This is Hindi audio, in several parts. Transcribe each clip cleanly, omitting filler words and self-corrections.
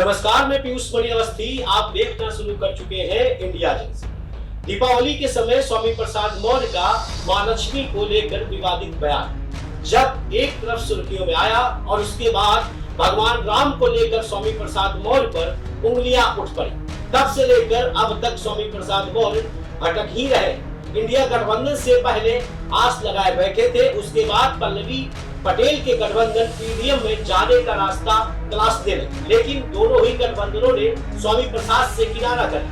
नमस्कार, मैं पीयूष मणि अवस्थी। आप देखना शुरू कर चुके हैं इंडिया जंक्शन। दीपावली के समय स्वामी प्रसाद मौर्य का मां लक्ष्मी को लेकर विवादित बयान जब एक तरफ सुर्खियों में आया और उसके बाद भगवान राम को लेकर स्वामी प्रसाद मौर्य पर उंगलियां उठ पड़ी, तब से लेकर अब तक स्वामी प्रसाद मौर्य भटक ही रहे। इंडिया गठबंधन से पहले आस लगाए बैठे थे, उसके बाद पल्लवी पटेल के गठबंधन पीडीएम में जाने का रास्ता तलाशते रहे, लेकिन दोनों ही गठबंधनों ने स्वामी प्रसाद से किनारा कर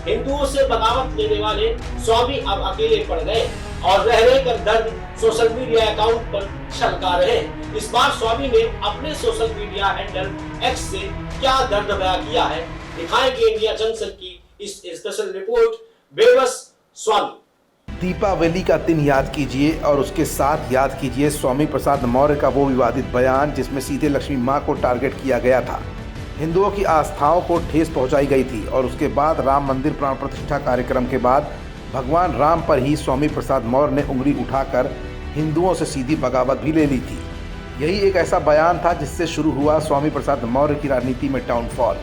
हिंदुओं से बगावत लेने वाले स्वामी अब अकेले पड़ गए और रह रहकर दर्द सोशल मीडिया अकाउंट पर छलका रहे। इस बार स्वामी ने अपने सोशल मीडिया हैंडल एक्स से क्या दर्द बयां किया है, दिखाएंगे इंडिया जंक्शन की इस स्पेशल रिपोर्ट बेबस स्वामी। दीपावली का दिन याद कीजिए और उसके साथ याद कीजिए स्वामी प्रसाद मौर्य का वो विवादित बयान जिसमें सीधे लक्ष्मी मां को टारगेट किया गया था। हिंदुओं की आस्थाओं को ठेस पहुंचाई गई थी और उसके बाद राम मंदिर प्राण प्रतिष्ठा कार्यक्रम के बाद भगवान राम पर ही स्वामी प्रसाद मौर्य ने उंगली उठाकर हिंदुओं से सीधी बगावत भी ले ली थी। यही एक ऐसा बयान था जिससे शुरू हुआ स्वामी प्रसाद मौर्य की राजनीति में डाउनफॉल।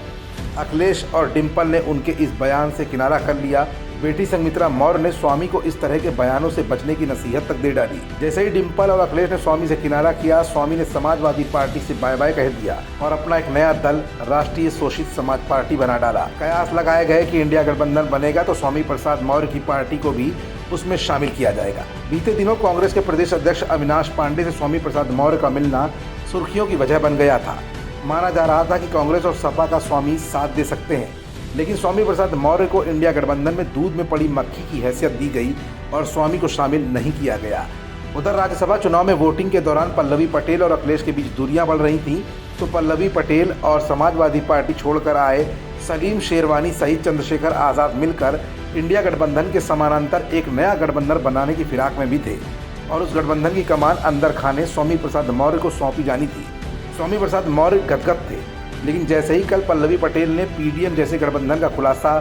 अखिलेश और डिम्पल ने उनके इस बयान से किनारा कर लिया। बेटी संघमित्रा मौर्य ने स्वामी को इस तरह के बयानों से बचने की नसीहत तक दे डाली। जैसे ही डिम्पल और अखिलेश ने स्वामी से किनारा किया, स्वामी ने समाजवादी पार्टी से बाय बाय कह दिया और अपना एक नया दल राष्ट्रीय शोषित समाज पार्टी बना डाला। कयास लगाए गए कि इंडिया गठबंधन बनेगा तो स्वामी प्रसाद मौर्य की पार्टी को भी उसमें शामिल किया जाएगा। बीते दिनों कांग्रेस के प्रदेश अध्यक्ष अविनाश पांडे से स्वामी प्रसाद मौर्य का मिलना सुर्खियों की वजह बन गया था। माना जा रहा था कि कांग्रेस और सपा का स्वामी साथ दे सकते हैं, लेकिन स्वामी प्रसाद मौर्य को इंडिया गठबंधन में दूध में पड़ी मक्खी की हैसियत दी गई और स्वामी को शामिल नहीं किया गया। उधर राज्यसभा चुनाव में वोटिंग के दौरान पल्लवी पटेल और अखिलेश के बीच दूरियां बढ़ रही थीं, तो पल्लवी पटेल और समाजवादी पार्टी छोड़कर आए सलीम शेरवानी सहित चंद्रशेखर आज़ाद मिलकर इंडिया गठबंधन के समानांतर एक नया गठबंधन बनाने की फिराक में भी थे और उस गठबंधन की कमान अंदर खाने स्वामी प्रसाद मौर्य को सौंपी जानी थी। स्वामी प्रसाद मौर्य गदगद थे, लेकिन जैसे ही कल पल्लवी पटेल ने पीडीएम जैसे गठबंधन का खुलासा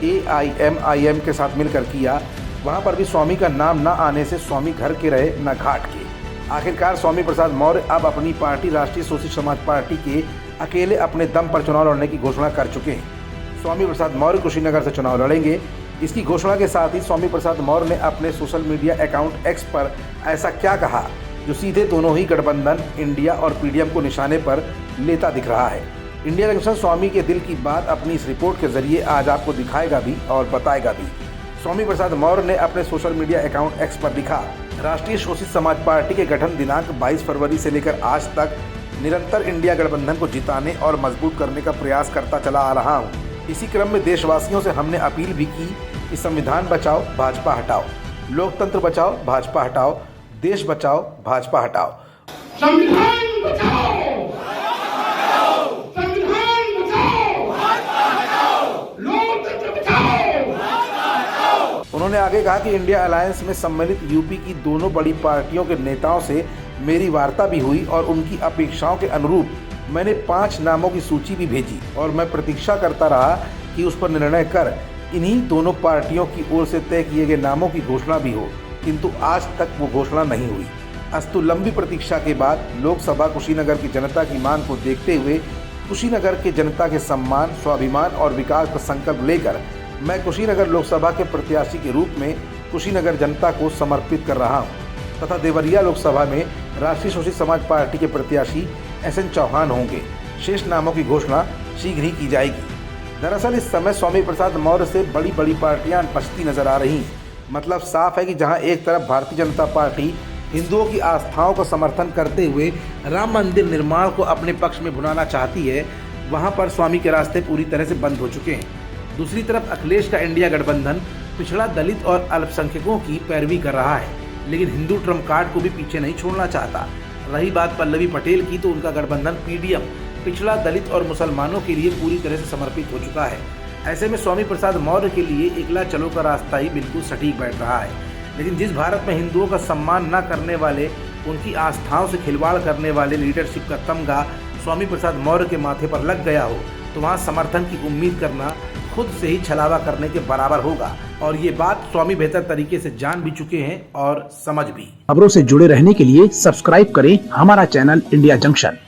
एआईएमआईएम के साथ मिलकर किया, वहां पर भी स्वामी का नाम न आने से स्वामी घर के रहे न घाट के। आखिरकार स्वामी प्रसाद मौर्य अब अपनी पार्टी राष्ट्रीय शोषित समाज पार्टी के अकेले अपने दम पर चुनाव लड़ने की घोषणा कर चुके हैं। स्वामी प्रसाद मौर्य कुशीनगर से चुनाव लड़ेंगे। इसकी घोषणा के साथ ही स्वामी प्रसाद मौर्य ने अपने सोशल मीडिया अकाउंट एक्स पर ऐसा क्या कहा जो सीधे दोनों ही गठबंधन इंडिया और पीडीएम को निशाने पर लेता दिख रहा है। इंडिया जंक्शन स्वामी के दिल की बात अपनी इस रिपोर्ट के जरिए आज आपको दिखाएगा भी और बताएगा भी। स्वामी प्रसाद मौर्य ने अपने सोशल मीडिया अकाउंट एक्स पर लिखा, राष्ट्रीय शोषित समाज पार्टी के गठन दिनांक 22 फरवरी से लेकर आज तक निरंतर इंडिया गठबंधन को जिताने और मजबूत करने का प्रयास करता चला आ रहा हूँ। इसी क्रम में देशवासियों से हमने अपील भी की कि संविधान बचाओ, भाजपा हटाओ, लोकतंत्र बचाओ, भाजपा हटाओ, देश बचाओ, भाजपा हटाओ। संविधान बचाओ, उन्होंने आगे कहा कि इंडिया अलायंस में सम्मिलित यूपी की दोनों बड़ी पार्टियों के नेताओं से मेरी वार्ता भी हुई और उनकी अपेक्षाओं के अनुरूप मैंने 5 नामों की सूची भी भेजी और मैं प्रतीक्षा करता रहा कि उस पर निर्णय कर इन्हीं दोनों पार्टियों की ओर से तय किए गए नामों की घोषणा भी हो, किंतु आज तक वो घोषणा नहीं हुई। अस्तु लंबी प्रतीक्षा के बाद लोकसभा कुशीनगर की जनता की मांग को देखते हुए कुशीनगर के जनता के सम्मान, स्वाभिमान और विकास का संकल्प लेकर मैं कुशीनगर लोकसभा के प्रत्याशी के रूप में कुशीनगर जनता को समर्पित कर रहा हूं तथा देवरिया लोकसभा में राष्ट्रीय शोषित समाज पार्टी के प्रत्याशी एसएन चौहान होंगे। शेष नामों की घोषणा शीघ्र ही की जाएगी। दरअसल इस समय स्वामी प्रसाद मौर्य से बड़ी बड़ी पार्टियां बचती नजर आ रही हैं। मतलब साफ है कि जहां एक तरफ भारतीय जनता पार्टी हिंदुओं की आस्थाओं का समर्थन करते हुए राम मंदिर निर्माण को अपने पक्ष में भुनाना चाहती है, वहां पर स्वामी के रास्ते पूरी तरह से बंद हो चुके हैं। दूसरी तरफ अखिलेश का इंडिया गठबंधन पिछड़ा, दलित और अल्पसंख्यकों की पैरवी कर रहा है, लेकिन हिंदू ट्रम्प कार्ड को भी पीछे नहीं छोड़ना चाहता। रही बात पल्लवी पटेल की, तो उनका गठबंधन पीडीएम पिछड़ा, दलित और मुसलमानों के लिए पूरी तरह से समर्पित हो चुका है। ऐसे में स्वामी प्रसाद मौर्य के लिए एकला चलो का रास्ता ही बिल्कुल सटीक बैठ रहा है। लेकिन जिस भारत में हिंदुओं का सम्मान न करने वाले, उनकी आस्थाओं से खिलवाड़ करने वाले लीडरशिप का तमगा स्वामी प्रसाद मौर्य के माथे पर लग गया हो, तो वहाँ समर्थन की उम्मीद करना खुद से ही छलावा करने के बराबर होगा। और ये बात स्वामी बेहतर तरीके से जान भी चुके हैं और समझ भी। खबरों से जुड़े रहने के लिए सब्सक्राइब करें हमारा चैनल इंडिया जंक्शन।